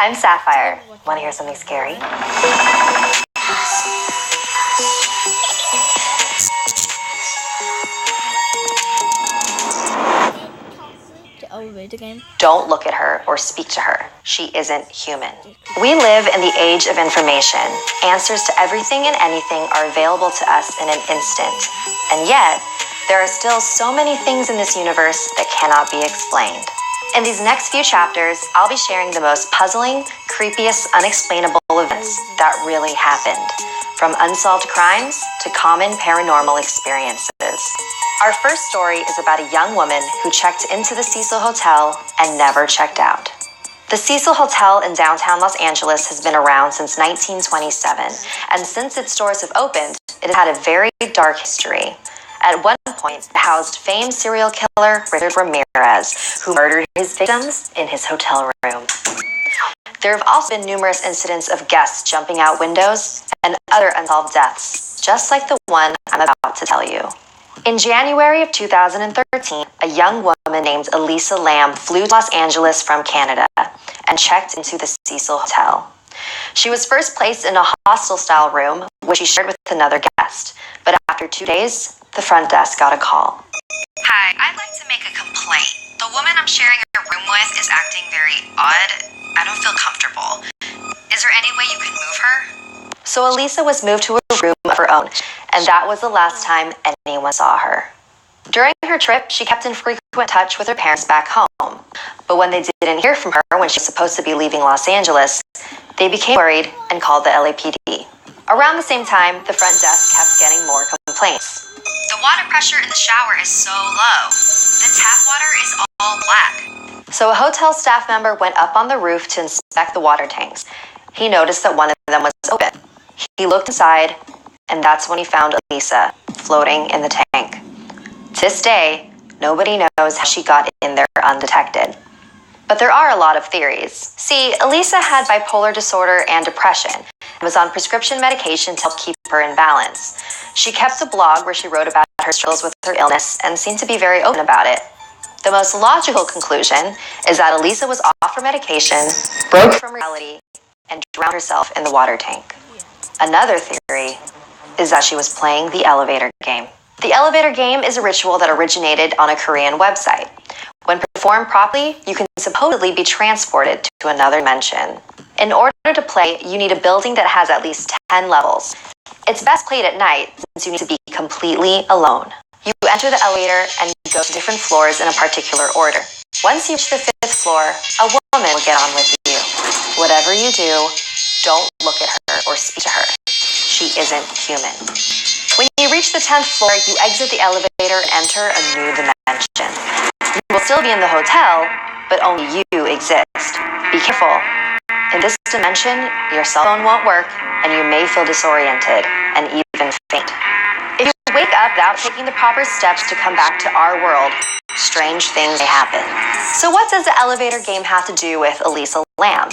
I'm Sapphire. Want to hear something scary? Elevator game. Don't look at her or speak to her. She isn't human. We live in the age of information. Answers to everything and anything are available to us in an instant. And yet, there are still so many things in this universe that cannot be explained. In these next few chapters, I'll be sharing the most puzzling, creepiest, unexplainable events that really happened, from unsolved crimes to common paranormal experiences. Our first story is about a young woman who checked into the Cecil Hotel and never checked out. The Cecil Hotel in downtown Los Angeles has been around since 1927, and since its doors have opened, it has had a very dark history. At one point, it housed famed serial killer Richard Ramirez, who murdered his victims in his hotel room. There have also been numerous incidents of guests jumping out windows and other unsolved deaths, just like the one I'm about to tell you. In January of 2013, a young woman named Elisa Lam flew to Los Angeles from Canada and checked into the Cecil Hotel. She was first placed in a hostel-style room, which she shared with another guest. But after 2 days, the front desk got a call. Hi, I'd like to make a complaint. The woman I'm sharing a room with is acting very odd. I don't feel comfortable. Is there any way you can move her? So Elisa was moved to a room of her own, and that was the last time anyone saw her. During her trip, she kept in frequent touch with her parents back home. But when they didn't hear from her when she was supposed to be leaving Los Angeles, they became worried and called the LAPD. Around the same time, the front desk kept getting more complaints. The water pressure in the shower is so low. The tap water is all black. So a hotel staff member went up on the roof to inspect the water tanks. He noticed that one of them was open. He looked inside, and that's when he found Elisa floating in the tank. To this day, nobody knows how she got in there undetected. But there are a lot of theories. See, Elisa had bipolar disorder and depression and was on prescription medication to help keep her in balance. She kept a blog where she wrote about her struggles with her illness and seemed to be very open about it. The most logical conclusion is that Elisa was off her medication, broke from reality, and drowned herself in the water tank. Another theory is that she was playing the elevator game. The elevator game is a ritual that originated on a Korean website. When performed properly, you can supposedly be transported to another dimension. In order to play, you need a building that has at least 10 levels. It's best played at night since you need to be completely alone. You enter the elevator and go to different floors in a particular order. Once you reach the 5th floor, a woman will get on with you. Whatever you do, don't look at her or speak to her. She isn't human. When you reach the 10th floor, you exit the elevator and enter a new dimension. You will still be in the hotel, but only you exist. Be careful. In this dimension, your cell phone won't work, and you may feel disoriented and even faint. If you wake up without taking the proper steps to come back to our world, strange things may happen. So what does the elevator game have to do with Elisa Lam?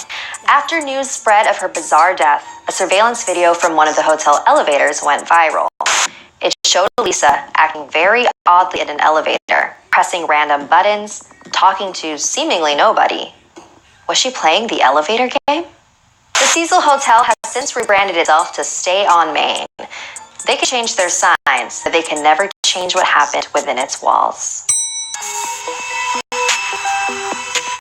After news spread of her bizarre death, a surveillance video from one of the hotel elevators went viral. It showed Elisa acting very oddly in an elevator, pressing random buttons, talking to seemingly nobody. Was she playing the elevator game? The Cecil Hotel has since rebranded itself to Stay on Main. They can change their signs, but they can never change what happened within its walls.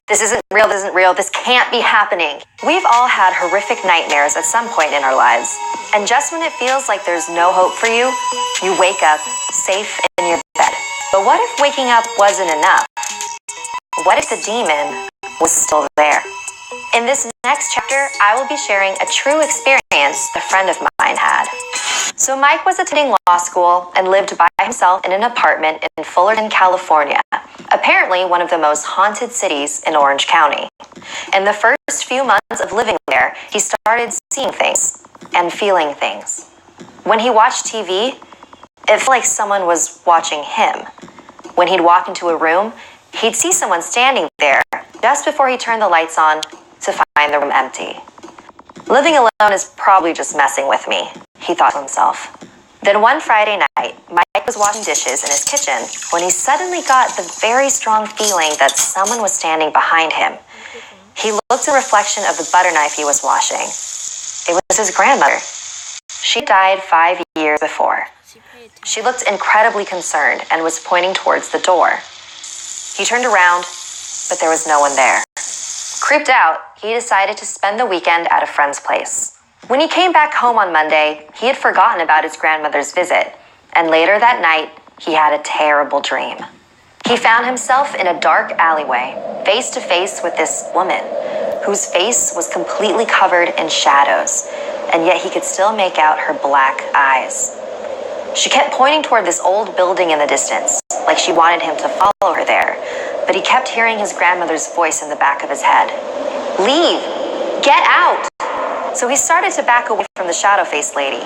This isn't real, this can't be happening. We've all had horrific nightmares at some point in our lives. And just when it feels like there's no hope for you, you wake up safe in your bed. But what if waking up wasn't enough? What if the demon was still there? In this next chapter, I will be sharing a true experience a friend of mine had. So Mike was attending law school and lived by himself in an apartment in Fullerton, California, apparently one of the most haunted cities in Orange County. In the first few months of living there, he started seeing things and feeling things. When he watched TV, it felt like someone was watching him. When he'd walk into a room, he'd see someone standing there just before he turned the lights on to find the room empty. Living alone is probably just messing with me, he thought to himself. Then one Friday night, Mike was washing dishes in his kitchen when he suddenly got the very strong feeling that someone was standing behind him. He looked at the reflection of the butter knife he was washing. It was his grandmother. She died 5 years before. She looked incredibly concerned and was pointing towards the door. He turned around, but there was no one there. Creeped out, he decided to spend the weekend at a friend's place. When he came back home on Monday, he had forgotten about his grandmother's visit, and later that night, he had a terrible dream. He found himself in a dark alleyway, face to face with this woman, whose face was completely covered in shadows, and yet he could still make out her black eyes. She kept pointing toward this old building in the distance, like she wanted him to follow her there, but he kept hearing his grandmother's voice in the back of his head. "Leave! Get out!" So he started to back away from the shadow-faced lady.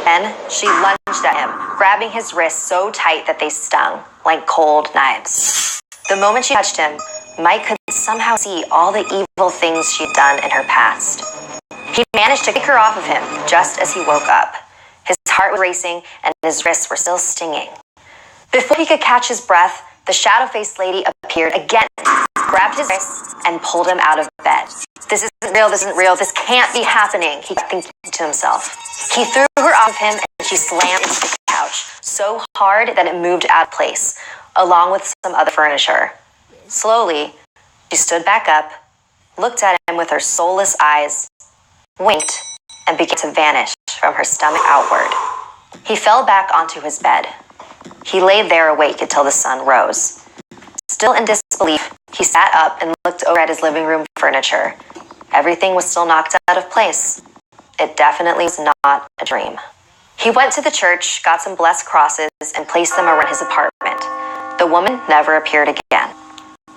Then she lunged at him, grabbing his wrists so tight that they stung, like cold knives. The moment she touched him, Mike could somehow see all the evil things she'd done in her past. He managed to kick her off of him just as he woke up. His heart was racing and his wrists were still stinging. Before he could catch his breath, the shadow-faced lady appeared again, grabbed his wrists, and pulled him out of bed. This isn't real, this can't be happening, he kept thinking to himself. He threw her off of him and she slammed into the couch so hard that it moved out of place, along with some other furniture. Slowly, she stood back up, looked at him with her soulless eyes, winked, and began to vanish from her stomach outward. He fell back onto his bed. He lay there awake until the sun rose. Still in disbelief, he sat up and looked over at his living room furniture. Everything was still knocked out of place. It definitely was not a dream. He went to the church, got some blessed crosses, and placed them around his apartment. The woman never appeared again.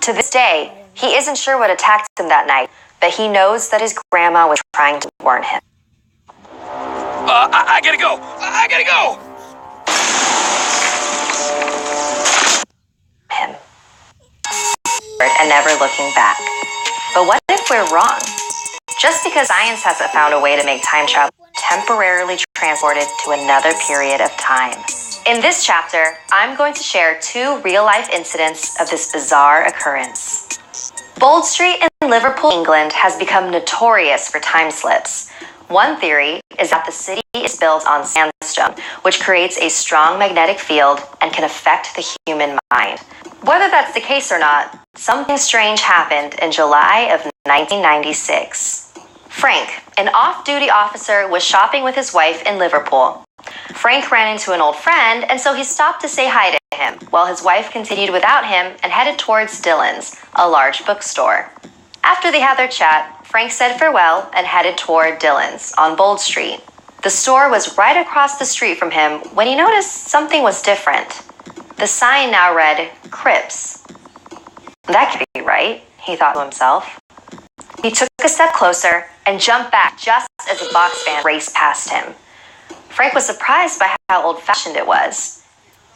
To this day, he isn't sure what attacked him that night, but he knows that his grandma was trying to warn him. I gotta go! I gotta go! Him. And never looking back. But what if we're wrong? Just because science hasn't found a way to make time travel temporarily transported to another period of time. In this chapter, I'm going to share 2 real-life incidents of this bizarre occurrence. Bold Street in Liverpool, England has become notorious for time slips. One theory is that the city is built on sandstone, which creates a strong magnetic field and can affect the human mind. Whether that's the case or not, something strange happened in July of 1996. Frank, an off-duty officer, was shopping with his wife in Liverpool. Frank ran into an old friend, and so he stopped to say hi to him, while his wife continued without him and headed towards Dillon's, a large bookstore. After they had their chat, Frank said farewell and headed toward Dillon's on Bold Street. The store was right across the street from him when he noticed something was different. The sign now read, Crips. That can't be right, he thought to himself. He took a step closer and jumped back just as a box van raced past him. Frank was surprised by how old-fashioned it was.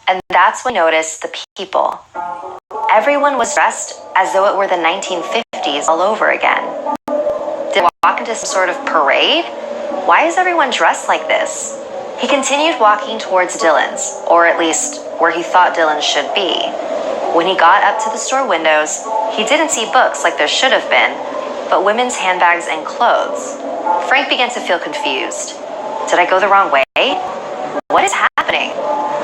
And that's when he noticed the people. Everyone was dressed as though it were the 1950s all over again. Did he walk into some sort of parade? Why is everyone dressed like this? He continued walking towards Dillon's, or at least where he thought Dillon's should be. When he got up to the store windows, he didn't see books like there should have been, but women's handbags and clothes. Frank began to feel confused. Did I go the wrong way? What is happening?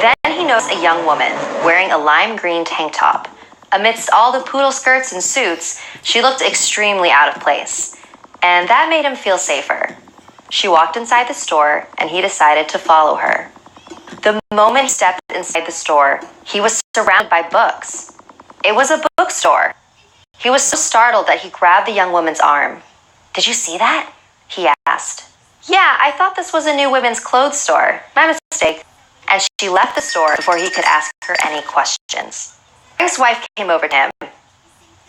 Then he noticed a young woman wearing a lime green tank top. Amidst all the poodle skirts and suits, she looked extremely out of place, and that made him feel safer. She walked inside the store, and he decided to follow her. The moment he stepped inside the store, he was surrounded by books. It was a bookstore. He was so startled that he grabbed the young woman's arm. "Did you see that?" he asked. "Yeah, I thought this was a new women's clothes store. My mistake." And she left the store before he could ask her any questions. Frank's wife came over to him.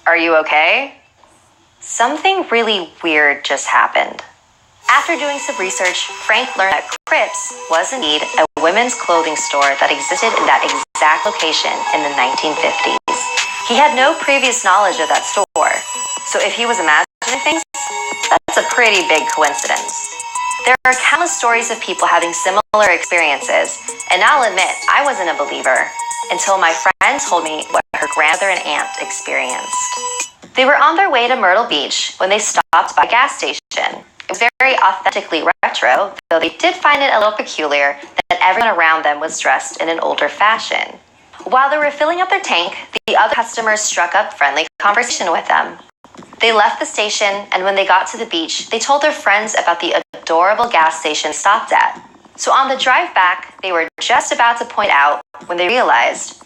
"Are you okay?" Something really weird just happened. After doing some research, Frank learned that Crips was indeed a women's clothing store that existed in that exact location in the 1950s. He had no previous knowledge of that store, so if he was imagining things, that's a pretty big coincidence. There are countless stories of people having similar experiences, and I'll admit, I wasn't a believer until my friend told me what her grandmother and aunt experienced. They were on their way to Myrtle Beach when they stopped by a gas station. It was very authentically retro, though they did find it a little peculiar that everyone around them was dressed in an older fashion. While they were filling up their tank, the other customers struck up friendly conversation with them. They left the station, and when they got to the beach, they told their friends about the adorable gas station they stopped at. So on the drive back, they were just about to point out when they realized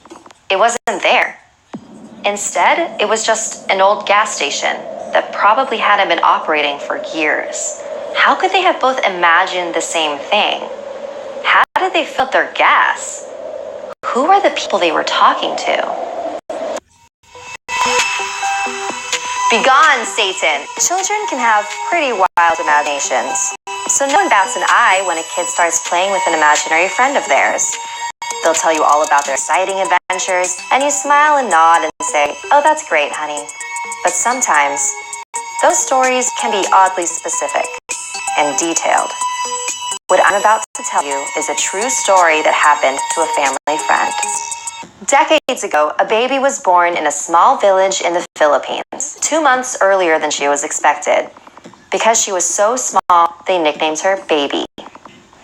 it wasn't there. Instead, it was just an old gas station that probably hadn't been operating for years. How could they have both imagined the same thing? How did they fill their gas? Who were the people they were talking to? Begone, Satan! Children can have pretty wild imaginations. So no one bats an eye when a kid starts playing with an imaginary friend of theirs. They'll tell you all about their exciting adventures, and you smile and nod and say, "Oh, that's great, honey." But sometimes, those stories can be oddly specific and detailed. What I'm about to tell you is a true story that happened to a family friend. Decades ago, a baby was born in a small village in the Philippines, 2 months earlier than she was expected. Because she was so small, they nicknamed her Baby.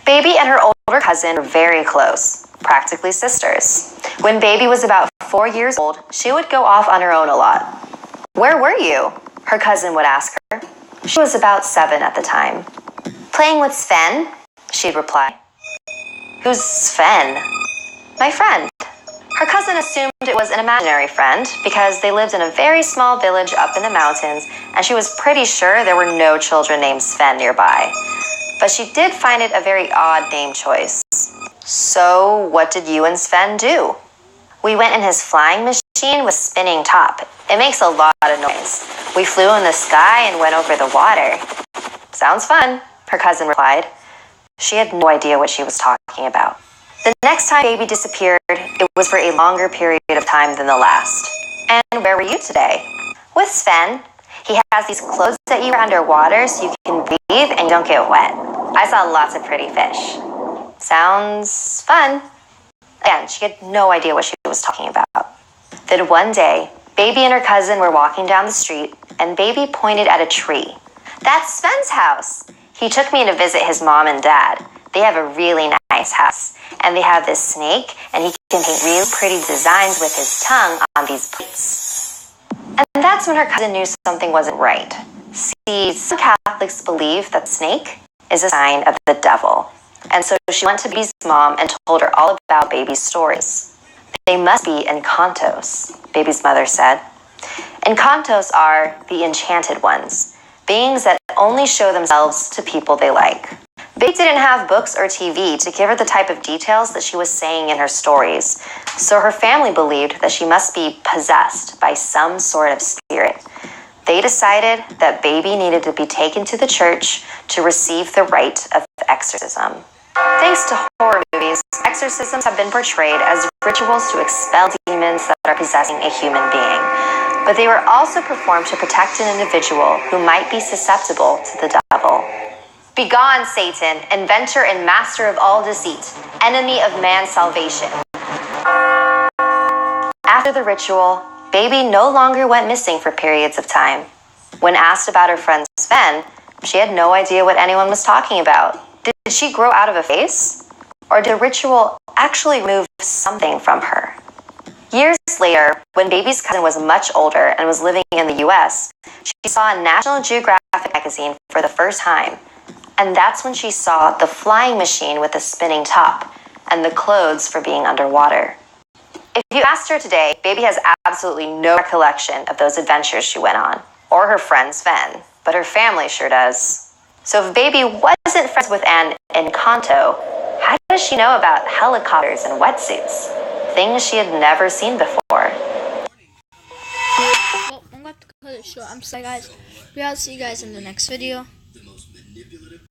Baby and her older cousin were very close, practically sisters. When Baby was about 4 years old, she would go off on her own a lot. "Where were you?" her cousin would ask her. She was about 7 at the time. "Playing with Sven," she'd reply. "Who's Sven?" "My friend." Her cousin assumed it was an imaginary friend because they lived in a very small village up in the mountains, and she was pretty sure there were no children named Sven nearby. But she did find it a very odd name choice. "So, what did you and Sven do?" "We went in his flying machine with spinning top. It makes a lot of noise. We flew in the sky and went over the water." "Sounds fun," her cousin replied. She had no idea what she was talking about. The next time Baby disappeared, it was for a longer period of time than the last. "And where were you today?" "With Sven. He has these clothes that you wear underwater so you can breathe and you don't get wet. I saw lots of pretty fish." "Sounds fun." Again, she had no idea what she was talking about. Then one day, Baby and her cousin were walking down the street, and Baby pointed at a tree. "That's Sven's house. He took me to visit his mom and dad. They have a really nice house, and they have this snake, and he can paint really pretty designs with his tongue on these plates." And that's when her cousin knew something wasn't right. See, some Catholics believe that the snake is a sign of the devil. And so she went to Baby's mom and told her all about Baby's stories. "They must be Encantos," Baby's mother said. Encantos are the enchanted ones, beings that only show themselves to people they like. Baby didn't have books or TV to give her the type of details that she was saying in her stories, so her family believed that she must be possessed by some sort of spirit. They decided that Baby needed to be taken to the church to receive the rite of exorcism. Thanks to horror movies, exorcisms have been portrayed as rituals to expel demons that are possessing a human being. But they were also performed to protect an individual who might be susceptible to the devil. "Begone, Satan, inventor and master of all deceit, enemy of man's salvation." After the ritual, Baby no longer went missing for periods of time. When asked about her friend Sven, she had no idea what anyone was talking about. Did she grow out of a face? Or did the ritual actually remove something from her? Years later, when Baby's cousin was much older and was living in the US, she saw a National Geographic magazine for the first time. And that's when she saw the flying machine with the spinning top and the clothes for being underwater. If you asked her today, Baby has absolutely no recollection of those adventures she went on, or her friend Sven, but her family sure does. So if Baby wasn't friends with an Encanto, how does she know about helicopters and wetsuits? Things she had never seen before. Well, I'm going to cut it short. I'm sorry, guys. We'll see you guys in the next video.